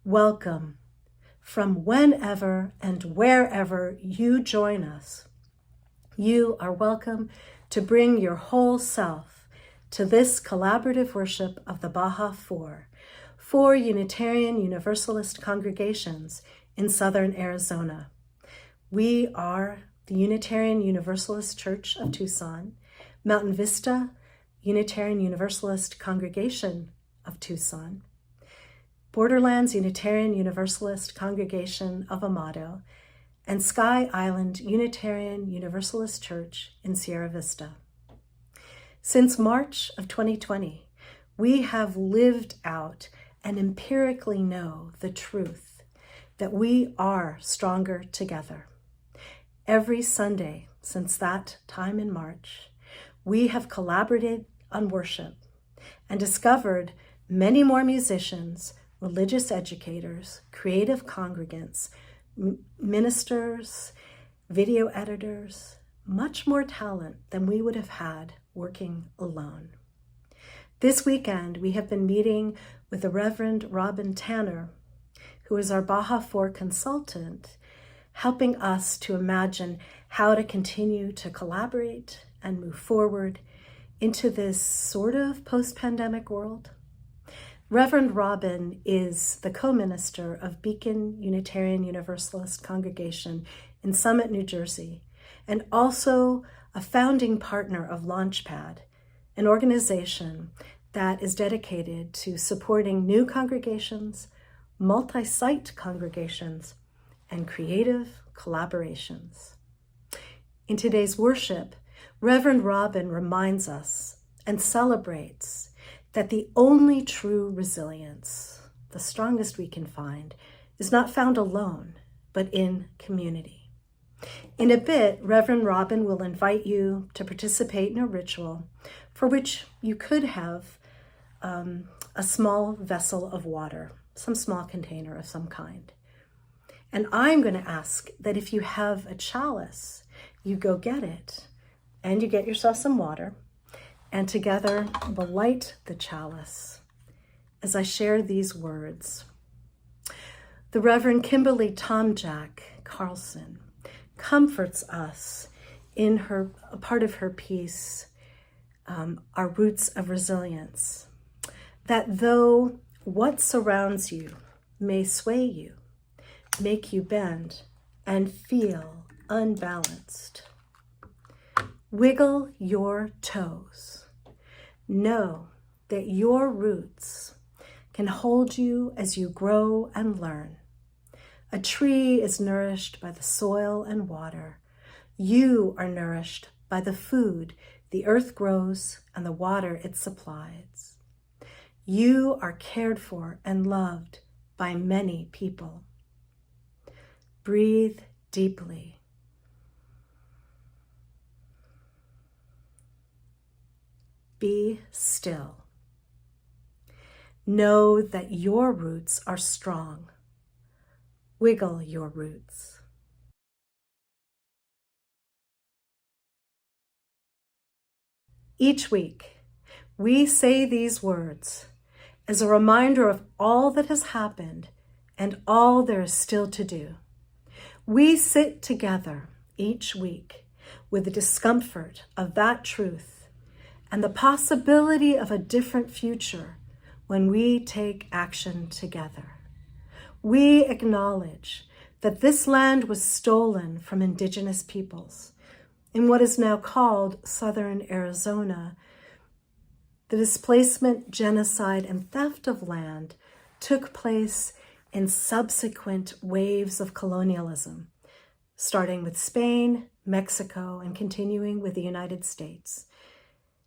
Welcome from whenever and wherever you join us. You are welcome to bring your whole self to this collaborative worship of the Baja four Unitarian Universalist congregations in southern Arizona. We are the Unitarian Universalist Church of Tucson, Mountain Vista Unitarian Universalist Congregation of Tucson, Borderlands Unitarian Universalist Congregation of Amado, and Sky Island Unitarian Universalist Church in Sierra Vista. Since March of 2020, we have lived out and empirically know the truth that we are stronger together. Every Sunday since that time in March, we have collaborated on worship and discovered many more musicians, religious educators, creative congregants, ministers, video editors, much more talent than we would have had working alone. This weekend, we have been meeting with the Reverend Robin Tanner, who is our Baja 4 consultant, helping us to imagine how to continue to collaborate and move forward into this sort of post-pandemic world. Reverend Robin is the co-minister of Beacon Unitarian Universalist Congregation in Summit, New Jersey, and also a founding partner of Launchpad, an organization that is dedicated to supporting new congregations, multi-site congregations, and creative collaborations. In today's worship, Reverend Robin reminds us and celebrates that the only true resilience, the strongest we can find, is not found alone, but in community. In a bit, Reverend Robin will invite you to participate in a ritual for which you could have a small vessel of water, some small container of some kind. And I'm going to ask that if you have a chalice, you go get it and you get yourself some water, and together we'll light the chalice as I share these words. The Reverend Kimberly Tomjack Carlson comforts us in a part of her piece, Our Roots of Resilience, that though what surrounds you may sway you, make you bend, and feel unbalanced, wiggle your toes. Know that your roots can hold you as you grow and learn. A tree is nourished by the soil and water. You are nourished by the food the earth grows and the water it supplies. You are cared for and loved by many people. Breathe deeply. Be still. Know that your roots are strong. Wiggle your roots. Each week, we say these words as a reminder of all that has happened and all there is still to do. We sit together each week with the discomfort of that truth and the possibility of a different future when we take action together. We acknowledge that this land was stolen from Indigenous peoples, In what is now called southern Arizona, the displacement, genocide, and theft of land took place in subsequent waves of colonialism, starting with Spain, Mexico, and continuing with the United States.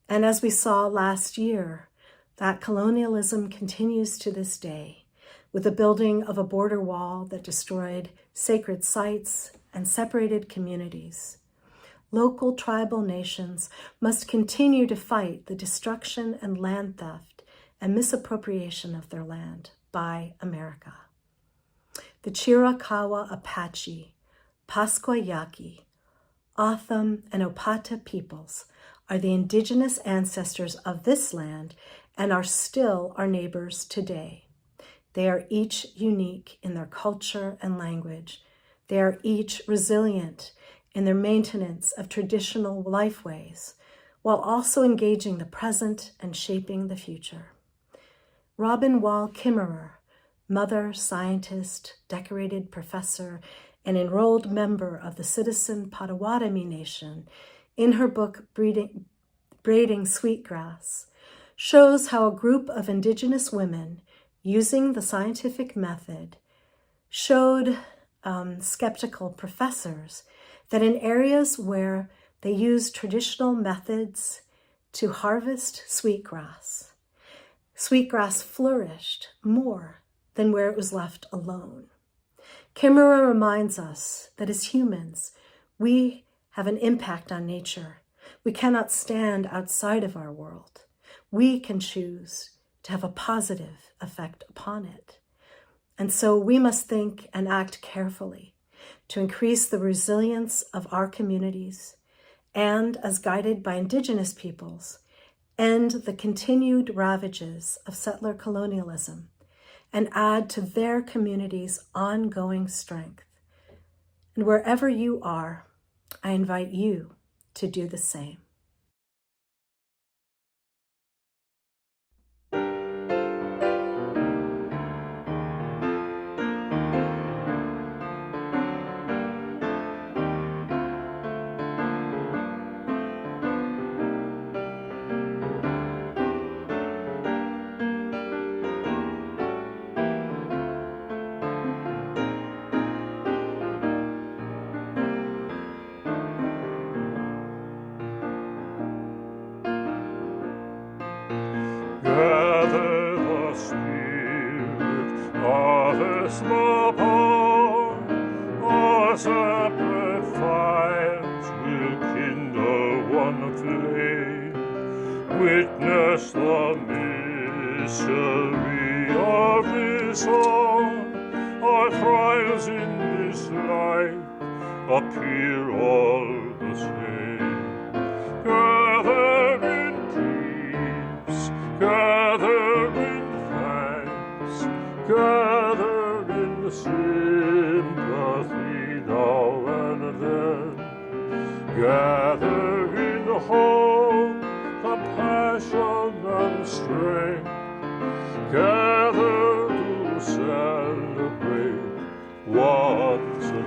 And as we saw last year, that colonialism continues to this day, with the building of a border wall that destroyed sacred sites and separated communities. Local tribal nations must continue to fight the destruction and land theft and misappropriation of their land by America. The Chiricahua Apache, Pascua Yaqui, Otham, and Opata peoples are the indigenous ancestors of this land and are still our neighbors today. They are each unique in their culture and language. They are each resilient in their maintenance of traditional lifeways, while also engaging the present and shaping the future. Robin Wall Kimmerer, mother, scientist, decorated professor, and enrolled member of the Citizen Potawatomi Nation, in her book Braiding Sweetgrass, shows how a group of indigenous women using the scientific method showed skeptical professors that in areas where they used traditional methods to harvest sweetgrass flourished more than where it was left alone. Kimmerer reminds us that as humans, we have an impact on nature. We cannot stand outside of our world. We can choose to have a positive effect upon it. And so we must think and act carefully to increase the resilience of our communities and, as guided by indigenous peoples, end the continued ravages of settler colonialism and add to their communities' ongoing strength. And wherever you are, I invite you to do the same. Gather the spirit of a small pond, our separate fires will kindle one flame. Witness the mystery of this song. Our trials in this life appear all the same. Gather in peace, gather in thanks, gather in sympathy now and then, gather in hope, compassion and strength, gather to celebrate once again.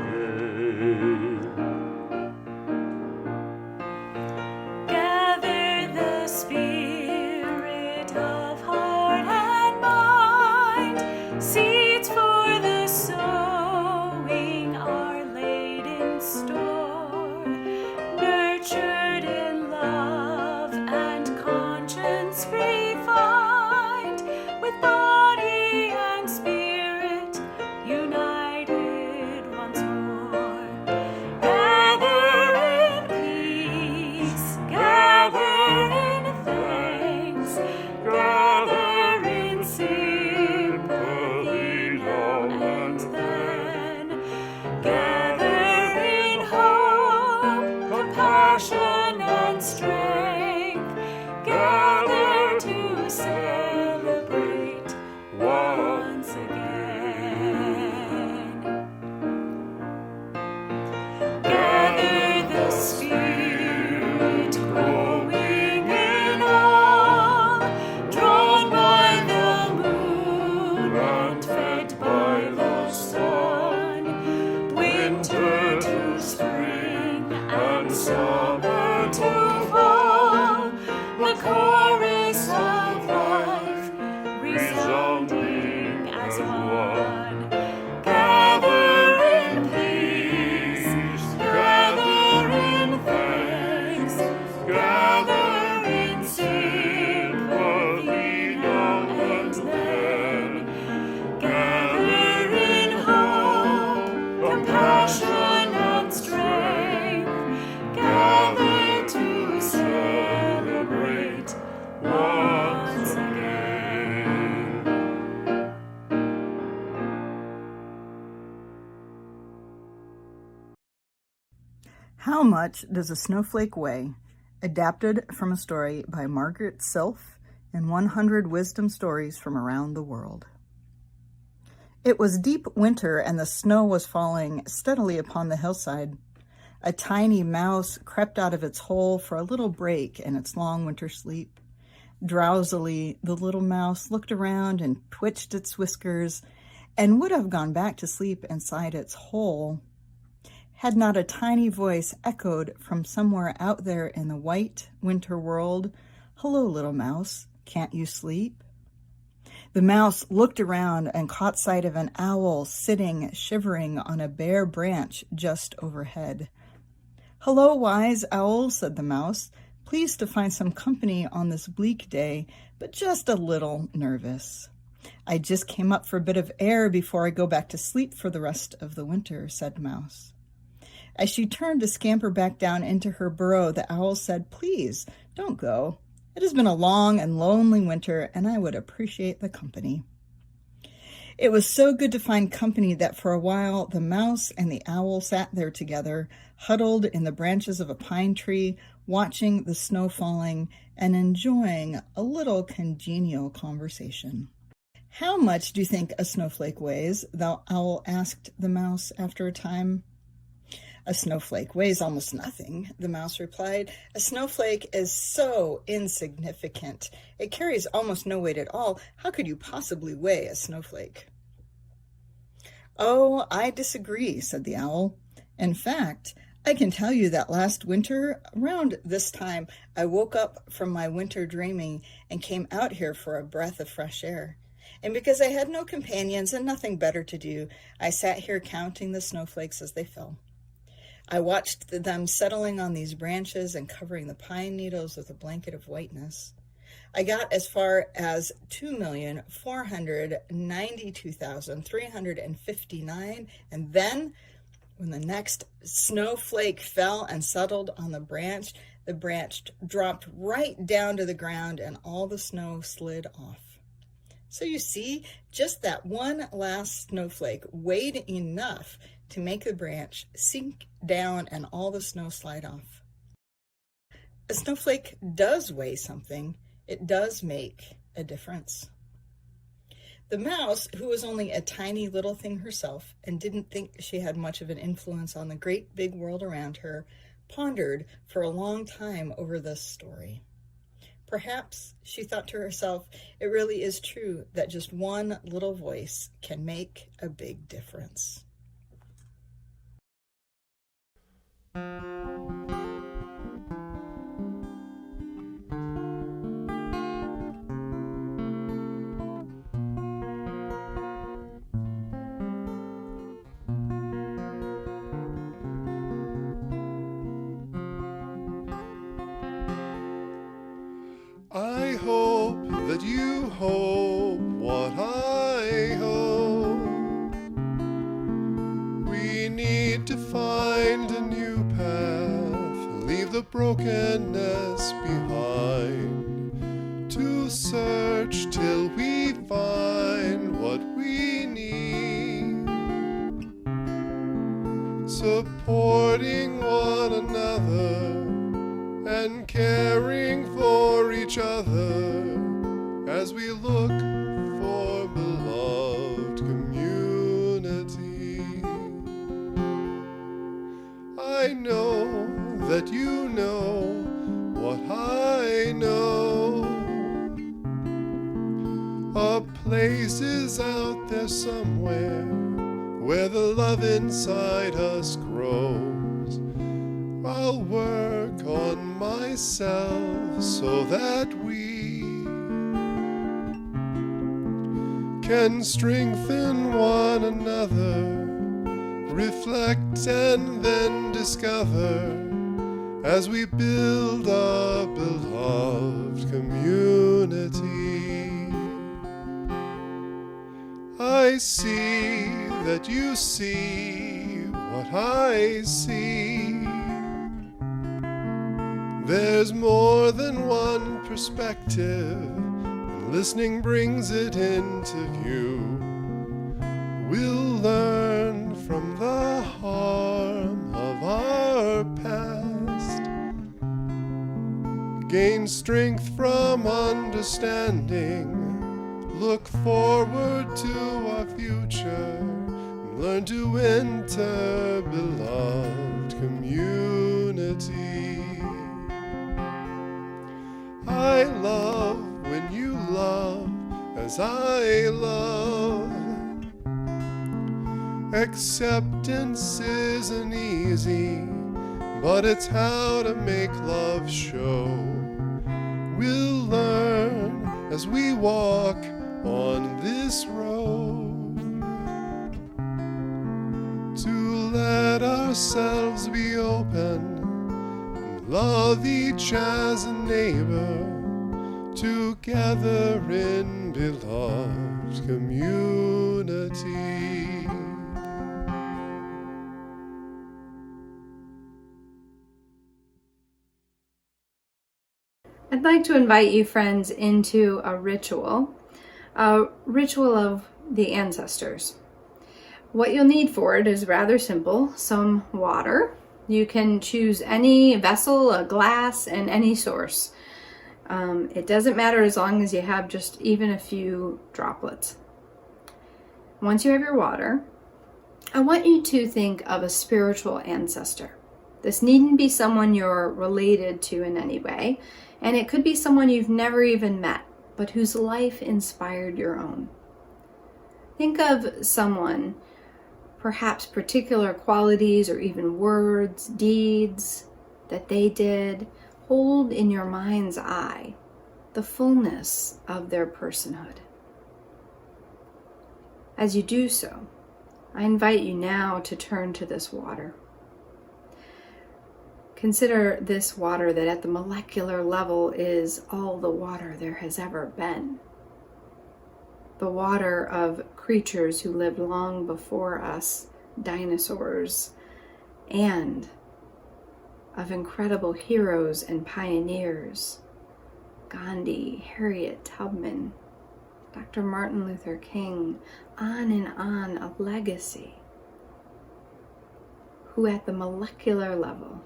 Gather the spirit of heart and mind, seeds for the sowing are laid in store, nurtured in love and conscience refined, with body once again. How much does a snowflake weigh? Adapted from a story by Margaret Silf in 100 Wisdom Stories from Around the World. It was deep winter and the snow was falling steadily upon the hillside. A tiny mouse crept out of its hole for a little break in its long winter sleep. Drowsily, the little mouse looked around and twitched its whiskers and would have gone back to sleep inside its hole had not a tiny voice echoed from somewhere out there in the white winter world, "Hello, little mouse, can't you sleep?" The mouse looked around and caught sight of an owl sitting shivering on a bare branch just overhead. "Hello, wise owl," said the mouse, pleased to find some company on this bleak day, but just a little nervous. "I just came up for a bit of air before I go back to sleep for the rest of the winter," said Mouse. As she turned to scamper back down into her burrow, the owl said, "Please, don't go. It has been a long and lonely winter, and I would appreciate the company." It was so good to find company that for a while the mouse and the owl sat there together, huddled in the branches of a pine tree, watching the snow falling and enjoying a little congenial conversation. "How much do you think a snowflake weighs?" the owl asked the mouse after a time. "A snowflake weighs almost nothing," the mouse replied. "A snowflake is so insignificant. It carries almost no weight at all. How could you possibly weigh a snowflake?" "Oh, I disagree," said the owl. "In fact, I can tell you that last winter, around this time, I woke up from my winter dreaming and came out here for a breath of fresh air. And because I had no companions and nothing better to do, I sat here counting the snowflakes as they fell. I watched them settling on these branches and covering the pine needles with a blanket of whiteness. I got as far as 2,492,359, and then, when the next snowflake fell and settled on the branch dropped right down to the ground and all the snow slid off. So you see, just that one last snowflake weighed enough to make the branch sink down and all the snow slide off. A snowflake does weigh something. It does make a difference." The mouse, who was only a tiny little thing herself and didn't think she had much of an influence on the great big world around her, pondered for a long time over this story. Perhaps, she thought to herself, it really is true that just one little voice can make a big difference. I hope that you hope what I hope. We need to find a new path, leave the brokenness behind, to search till we find what we need, supporting one another and caring for each other as we look for beloved community. I know that you know what I know. A place is out there somewhere where the love inside us grows. I'll work on myself so that we can strengthen one another, reflect and then discover as we build a beloved community. I see that you see what I see. There's more than one perspective, and listening brings it into view. We'll learn from the harm of our past, gain strength from understanding, look forward to our future, and learn to enter beloved community. I love when you love as I love. Acceptance isn't easy, but it's how to make love show. We'll learn as we walk on this road to let ourselves be open and love each as a neighbor, together in beloved community. I'd like to invite you, friends, into a ritual of the ancestors. What you'll need for it is rather simple: some water. You can choose any vessel, a glass, and any source. It doesn't matter as long as you have just even a few droplets. Once you have your water, I want you to think of a spiritual ancestor. This needn't be someone you're related to in any way, and it could be someone you've never even met, but whose life inspired your own. Think of someone, perhaps particular qualities or even words, deeds that they did. Hold in your mind's eye the fullness of their personhood. As you do so, I invite you now to turn to this water. Consider this water that at the molecular level is all the water there has ever been. The water of creatures who lived long before us, dinosaurs, and of incredible heroes and pioneers, Gandhi, Harriet Tubman, Dr. Martin Luther King, on and on, a legacy, who at the molecular level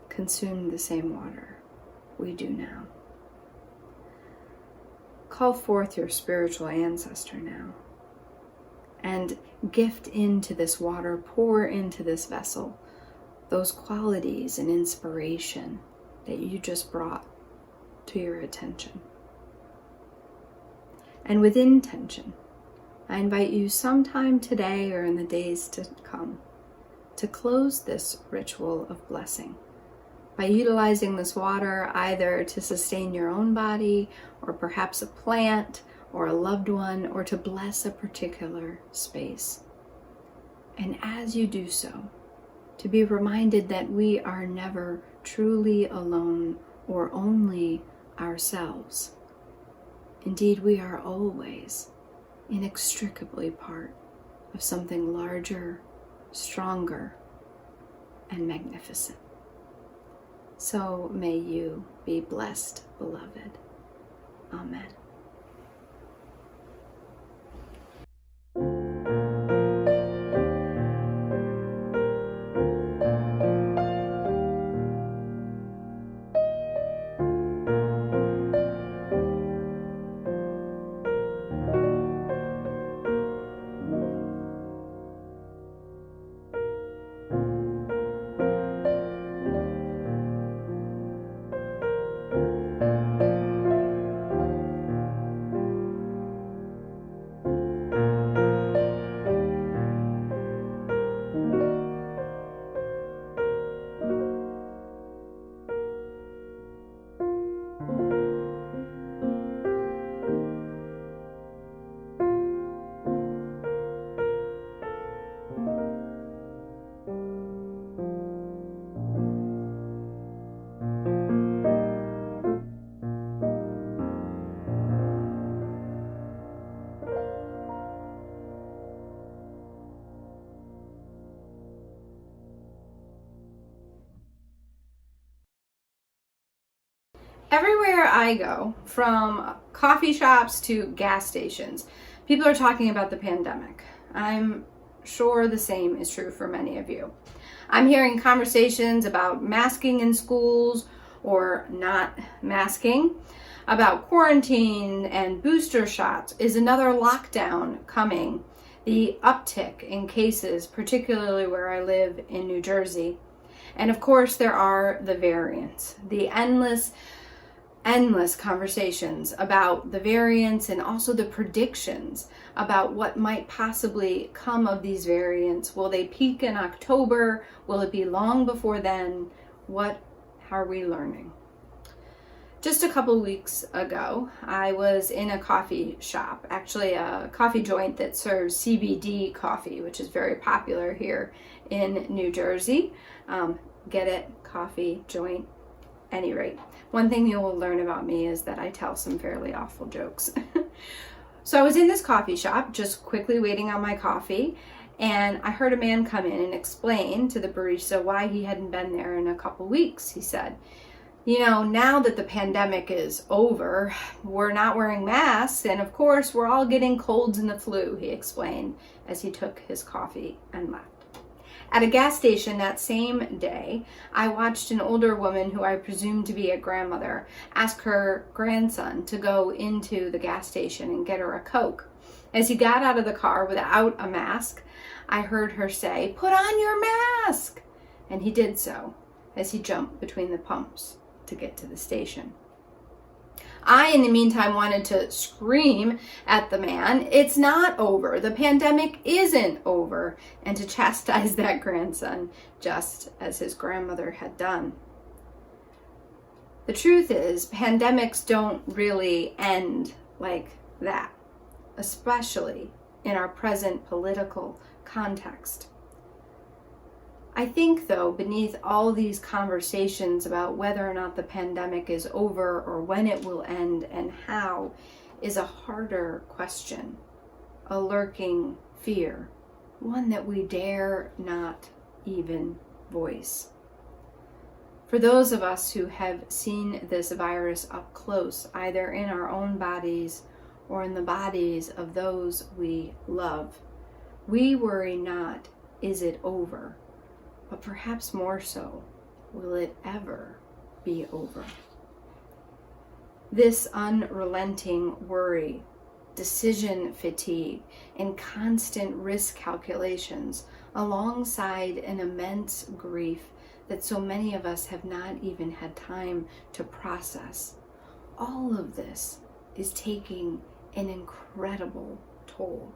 consumed the same water we do now. Call forth your spiritual ancestor now and gift into this water, pour into this vessel those qualities and inspiration that you just brought to your attention. And with intention, I invite you sometime today or in the days to come to close this ritual of blessing by utilizing this water either to sustain your own body or perhaps a plant or a loved one, or to bless a particular space. And as you do so, to be reminded that we are never truly alone or only ourselves. Indeed, we are always inextricably part of something larger, stronger, and magnificent. So may you be blessed, beloved. Amen. Everywhere I go, from coffee shops to gas stations, people are talking about the pandemic. I'm sure the same is true for many of you. I'm hearing conversations about masking in schools or not masking, about quarantine and booster shots. Is another lockdown coming? The uptick in cases, particularly where I live in New Jersey. And of course, there are the variants, the endless conversations about the variants and also the predictions about what might possibly come of these variants. Will they peak in October? Will it be long before then? What are we learning? Just a couple weeks ago, I was in a coffee shop, actually a coffee joint that serves CBD coffee, which is very popular here in New Jersey. Get it? Coffee joint. Any rate, one thing you will learn about me is that I tell some fairly awful jokes. So I was in this coffee shop, just quickly waiting on my coffee, and I heard a man come in and explain to the barista why he hadn't been there in a couple weeks. He said, now that the pandemic is over, we're not wearing masks, and of course we're all getting colds and the flu, he explained as he took his coffee and left. At a gas station that same day, I watched an older woman who I presumed to be a grandmother ask her grandson to go into the gas station and get her a Coke. As he got out of the car without a mask, I heard her say, "Put on your mask!" And he did so as he jumped between the pumps to get to the station. I, in the meantime, wanted to scream at the man, "It's not over. The pandemic isn't over," and to chastise that grandson just as his grandmother had done. The truth is, pandemics don't really end like that, especially in our present political context. I think, though, beneath all these conversations about whether or not the pandemic is over or when it will end and how, is a harder question, a lurking fear, one that we dare not even voice. For those of us who have seen this virus up close, either in our own bodies or in the bodies of those we love, we worry not, is it over? But perhaps more so, will it ever be over? This unrelenting worry, decision fatigue, and constant risk calculations, alongside an immense grief that so many of us have not even had time to process, all of this is taking an incredible toll.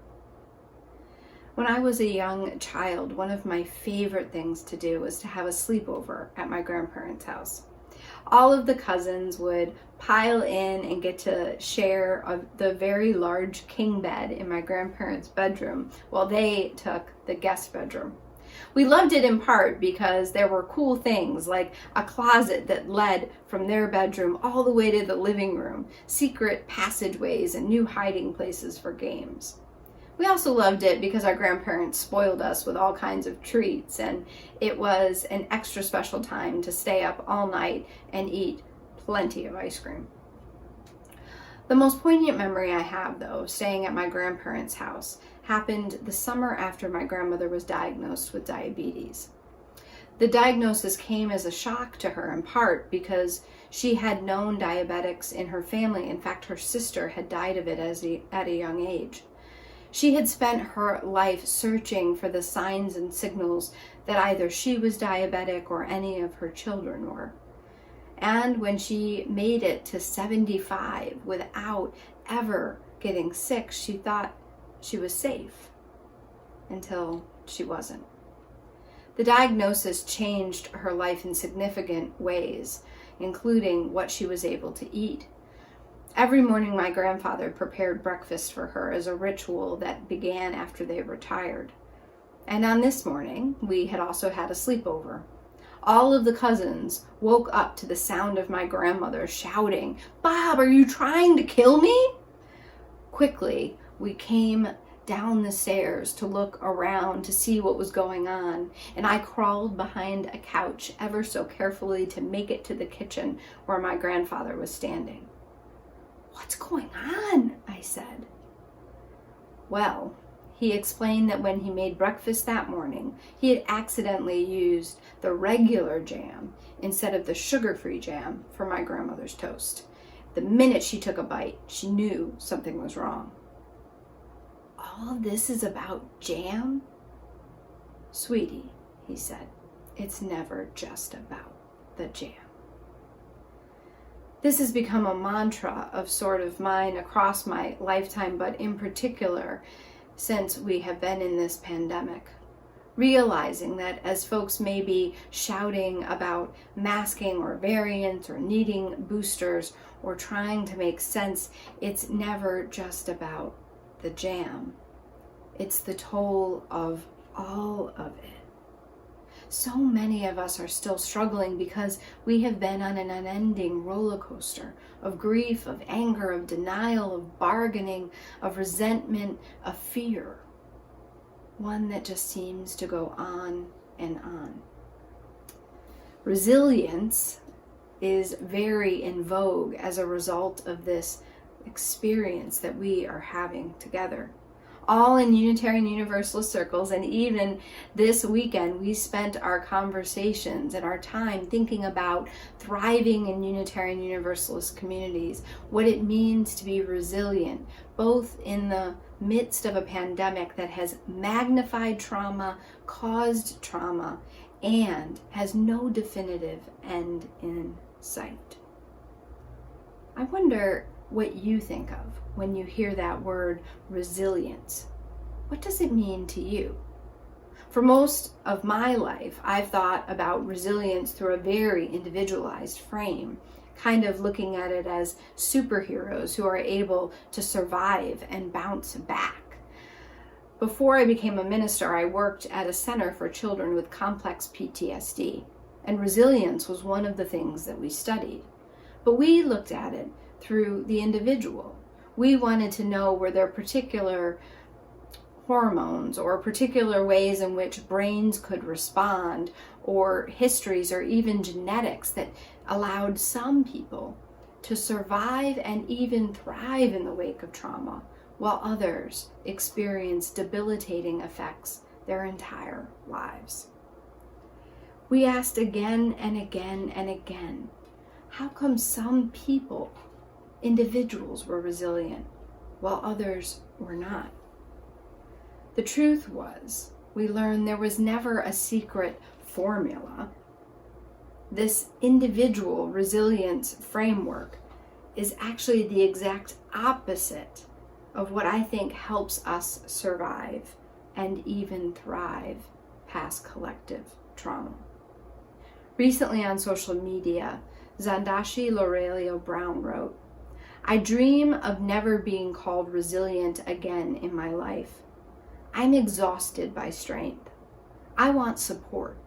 When I was a young child, one of my favorite things to do was to have a sleepover at my grandparents' house. All of the cousins would pile in and get to share the very large king bed in my grandparents' bedroom while they took the guest bedroom. We loved it in part because there were cool things like a closet that led from their bedroom all the way to the living room, secret passageways, and new hiding places for games. We also loved it because our grandparents spoiled us with all kinds of treats, and it was an extra special time to stay up all night and eat plenty of ice cream. The most poignant memory I have, though, staying at my grandparents' house, happened the summer after my grandmother was diagnosed with diabetes. The diagnosis came as a shock to her, in part because she had known diabetics in her family. In fact, her sister had died of it at a young age. She had spent her life searching for the signs and signals that either she was diabetic or any of her children were. And when she made it to 75 without ever getting sick, she thought she was safe until she wasn't. The diagnosis changed her life in significant ways, including what she was able to eat. Every morning, my grandfather prepared breakfast for her as a ritual that began after they retired. And on this morning, we had also had a sleepover. All of the cousins woke up to the sound of my grandmother shouting, "Bob, are you trying to kill me?" Quickly, we came down the stairs to look around to see what was going on, and I crawled behind a couch ever so carefully to make it to the kitchen where my grandfather was standing. "What's going on?" I said. Well, he explained that when he made breakfast that morning, he had accidentally used the regular jam instead of the sugar-free jam for my grandmother's toast. The minute she took a bite, she knew something was wrong. "All this is about jam?" "Sweetie," he said, "it's never just about the jam." This has become a mantra of sort of mine across my lifetime, but in particular since we have been in this pandemic. Realizing that as folks may be shouting about masking or variants or needing boosters or trying to make sense, it's never just about the jam. It's the toll of all of it. So many of us are still struggling because we have been on an unending roller coaster of grief, of anger, of denial, of bargaining, of resentment, of fear. One that just seems to go on and on. Resilience is very in vogue as a result of this experience that we are having together. All in Unitarian Universalist circles, and even this weekend we spent our conversations and our time thinking about thriving in Unitarian Universalist communities, what it means to be resilient, both in the midst of a pandemic that has magnified trauma, caused trauma, and has no definitive end in sight. I wonder what you think of when you hear that word resilience. What does it mean to you? For most of my life, I've thought about resilience through a very individualized frame, kind of looking at it as superheroes who are able to survive and bounce back. Before I became a minister, I worked at a center for children with complex PTSD, and resilience was one of the things that we studied. But we looked at it through the individual. We wanted to know, were there particular hormones or particular ways in which brains could respond, or histories or even genetics that allowed some people to survive and even thrive in the wake of trauma, while others experience debilitating effects their entire lives. We asked again and again and again, how come some people, individuals, were resilient while others were not? The truth was, we learned there was never a secret formula. This individual resilience framework is actually the exact opposite of what I think helps us survive and even thrive past collective trauma. Recently on social media, Zandashi Laurelio Brown wrote, "I dream of never being called resilient again in my life. I'm exhausted by strength. I want support.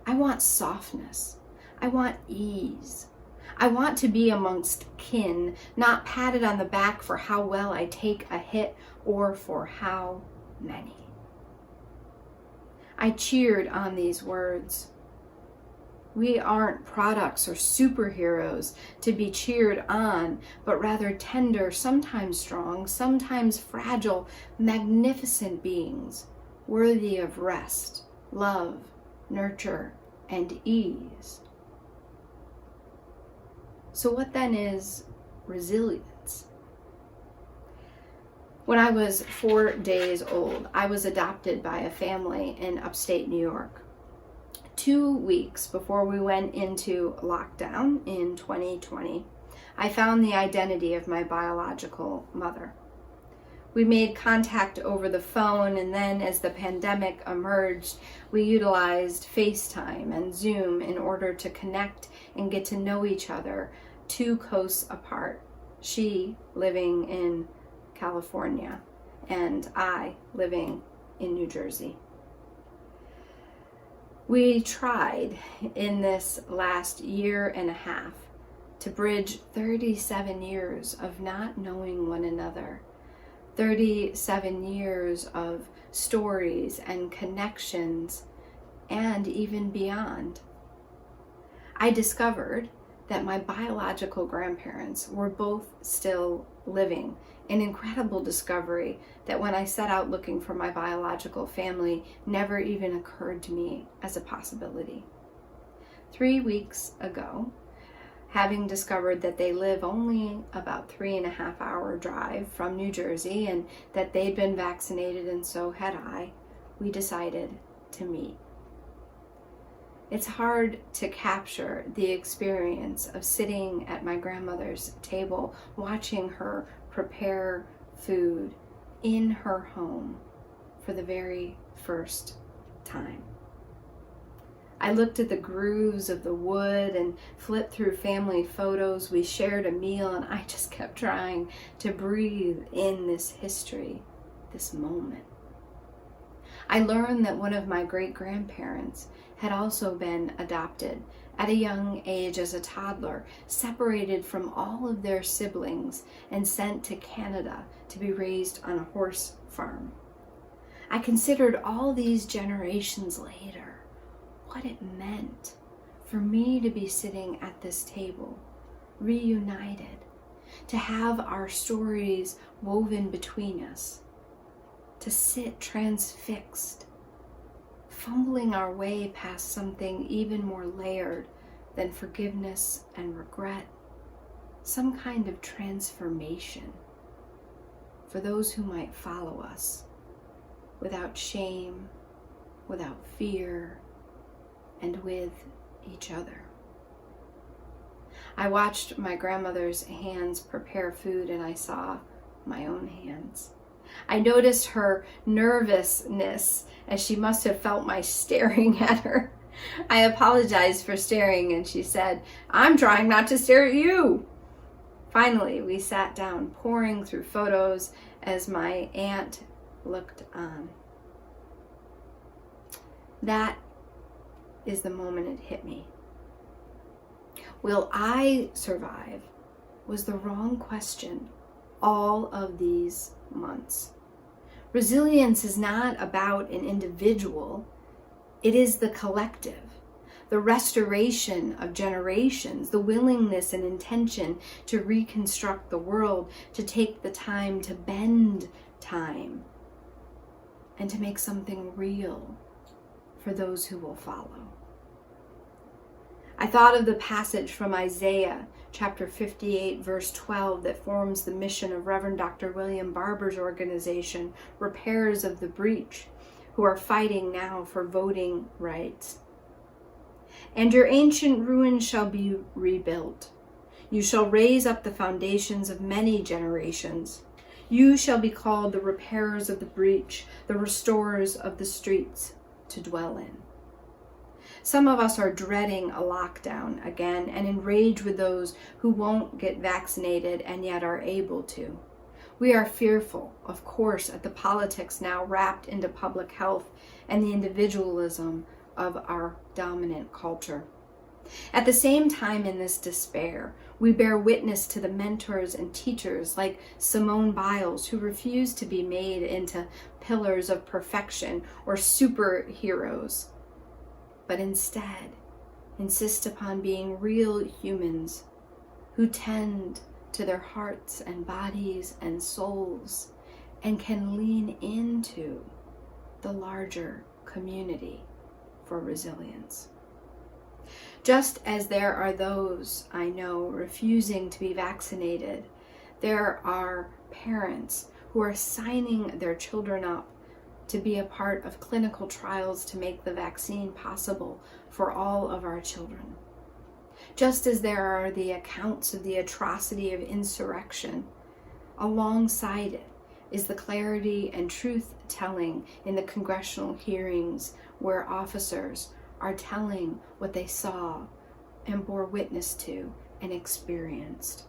I want softness. I want ease. I want to be amongst kin, not patted on the back for how well I take a hit or for how many." I cheered on these words. We aren't products or superheroes to be cheered on, but rather tender, sometimes strong, sometimes fragile, magnificent beings, worthy of rest, love, nurture, and ease. So what then is resilience? When I was 4 days old, I was adopted by a family in upstate New York. 2 weeks before we went into lockdown in 2020, I found the identity of my biological mother. We made contact over the phone, and then as the pandemic emerged, we utilized FaceTime and Zoom in order to connect and get to know each other 2 coasts apart. She living in California and I living in New Jersey. We tried in this last year and a half to bridge 37 years of not knowing one another, 37 years of stories and connections, and even beyond. I discovered that my biological grandparents were both still living, an incredible discovery that when I set out looking for my biological family never even occurred to me as a possibility. 3 weeks ago, having discovered that they live only about 3.5-hour drive from New Jersey and that they'd been vaccinated and so had I, we decided to meet. It's hard to capture the experience of sitting at my grandmother's table, watching her prepare food in her home for the very first time. I looked at the grooves of the wood and flipped through family photos. We shared a meal, and I just kept trying to breathe in this history, this moment. I learned that one of my great-grandparents had also been adopted at a young age as a toddler, separated from all of their siblings and sent to Canada to be raised on a horse farm. I considered all these generations later what it meant for me to be sitting at this table, reunited, to have our stories woven between us, to sit transfixed, fumbling our way past something even more layered than forgiveness and regret, some kind of transformation for those who might follow us, without shame, without fear, and with each other. I watched my grandmother's hands prepare food, and I saw my own hands. I noticed her nervousness, as she must have felt my staring at her. I apologized for staring, and she said, "I'm trying not to stare at you." Finally, we sat down, poring through photos as my aunt looked on. That is the moment it hit me. Will I survive was the wrong question all of these months. Resilience is not about an individual, it is the collective, the restoration of generations, the willingness and intention to reconstruct the world, to take the time to bend time, and to make something real for those who will follow. I thought of the passage from Isaiah chapter 58, verse 12, that forms the mission of Reverend Dr. William Barber's organization, Repairers of the Breach, who are fighting now for voting rights. "And your ancient ruins shall be rebuilt. You shall raise up the foundations of many generations. You shall be called the repairers of the breach, the restorers of the streets to dwell in." Some of us are dreading a lockdown again and enraged with those who won't get vaccinated and yet are able to. We are fearful, of course, at the politics now wrapped into public health and the individualism of our dominant culture. At the same time, in this despair, we bear witness to the mentors and teachers like Simone Biles, who refuse to be made into pillars of perfection or superheroes, but instead insist upon being real humans who tend to their hearts and bodies and souls and can lean into the larger community for resilience. Just as there are those I know refusing to be vaccinated, there are parents who are signing their children up to be a part of clinical trials to make the vaccine possible for all of our children. Just as there are the accounts of the atrocity of insurrection, alongside it is the clarity and truth-telling in the congressional hearings where officers are telling what they saw and bore witness to and experienced.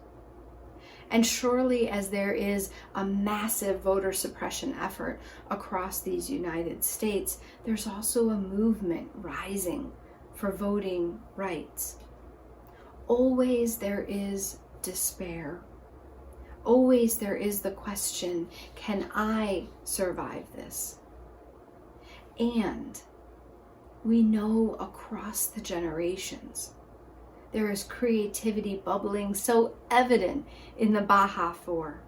And surely as there is a massive voter suppression effort across these United States, there's also a movement rising for voting rights. Always there is despair. always there is the question, can I survive this? And we know across the generations, there is creativity bubbling so evident in the Baja 4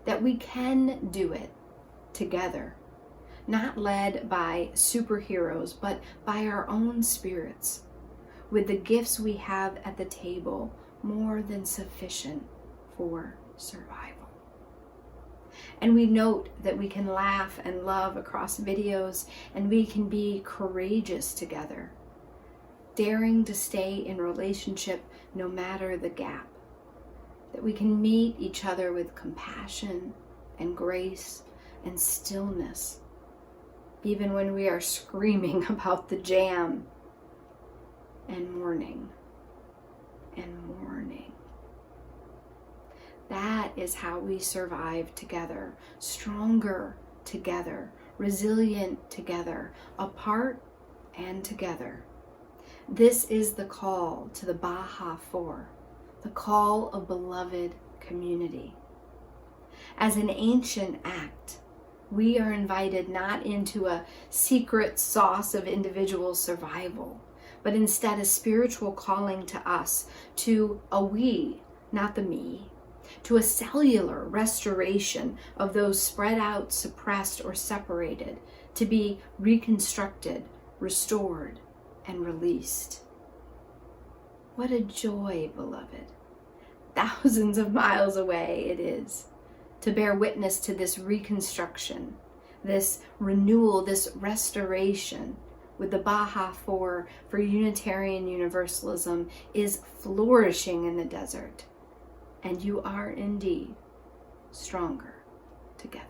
that we can do it together, not led by superheroes, but by our own spirits, with the gifts we have at the table more than sufficient for survival. And we note that we can laugh and love across videos, and we can be courageous together, daring to stay in relationship no matter the gap, that we can meet each other with compassion and grace and stillness, even when we are screaming about the jam and mourning and mourning. That is how we survive together, stronger together, resilient together, apart and together. This is the call to the Baja 4, the call of beloved community. As an ancient act, we are invited not into a secret sauce of individual survival, but instead a spiritual calling to us, to a we, not the me, to a cellular restoration of those spread out, suppressed, or separated, to be reconstructed, restored, and released. What a joy, beloved. Thousands of miles away it is to bear witness to this reconstruction, this renewal, this restoration with the Baja 4 for Unitarian Universalism is flourishing in the desert. And you are indeed stronger together.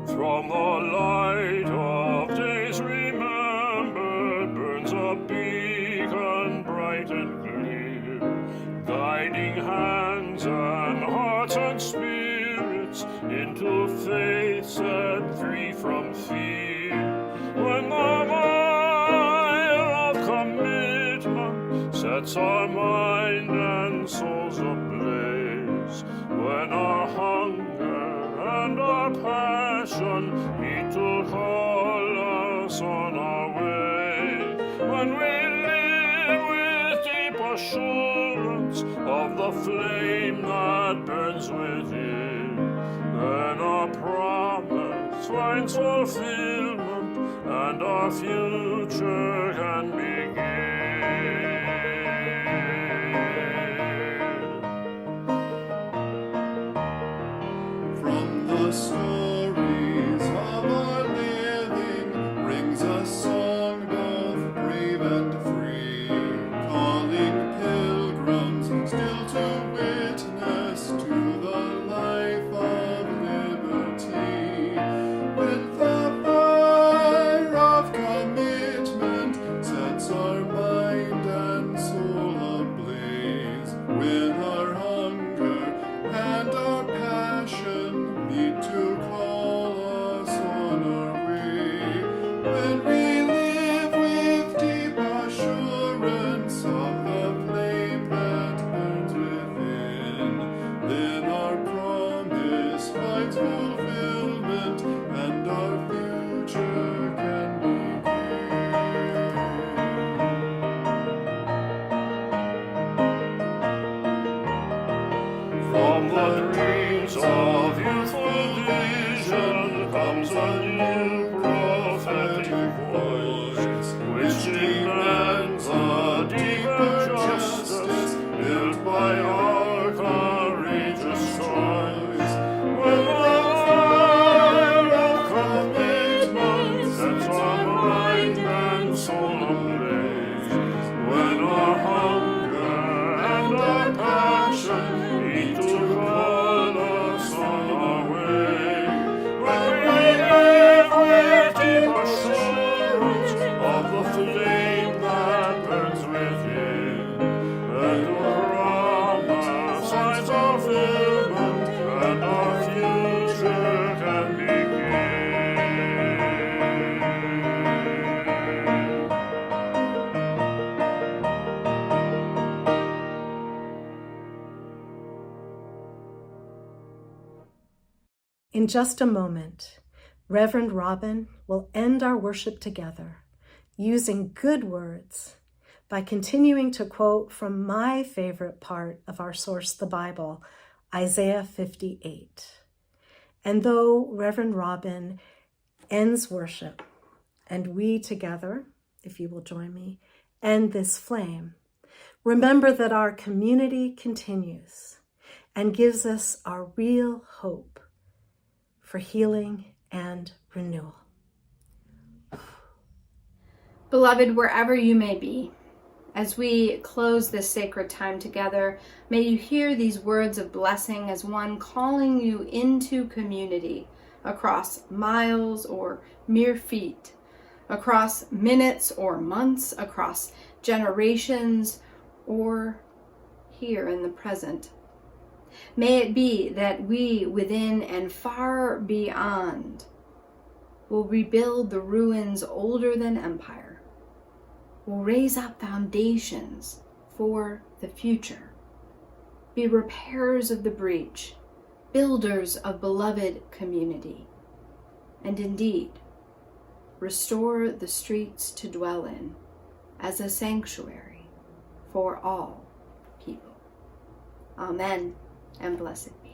From the light of days remembered burns a beacon bright and clear, guiding hands and hearts and spirits into faith set free from fear. When the mile of commitment sets our mind and souls ablaze, when our hunger and our passion meet to call us on our way, when we live with deep assurance of the flame that burns within, then our promise finds fulfillment and our future can begin. From the stories of our living rings a song both brave and free, calling pilgrims still to witness to the life of liberty. With the fire of commitment sets our mind and soul ablaze, when our hunger and our passion meet to call us on our way, when we live with deep assurance of the flame that burns within, then our promise finds fulfillment and our future can begin. From the dreams of youthful vision comes a new prophetic voice, which demands a deeper justice built by our courageous choice. When the In just a moment, Reverend Robin will end our worship together using good words by continuing to quote from my favorite part of our source, the Bible, Isaiah 58. And though Reverend Robin ends worship, and we together, if you will join me, end this flame, remember that our community continues and gives us our real hope for healing and renewal. Beloved, wherever you may be, as we close this sacred time together, may you hear these words of blessing as one calling you into community across miles or mere feet, across minutes or months, across generations, or here in the present. May it be that we, within and far beyond, will rebuild the ruins older than empire, will raise up foundations for the future, be repairers of the breach, builders of beloved community, and indeed, restore the streets to dwell in as a sanctuary for all people. Amen and blessed be.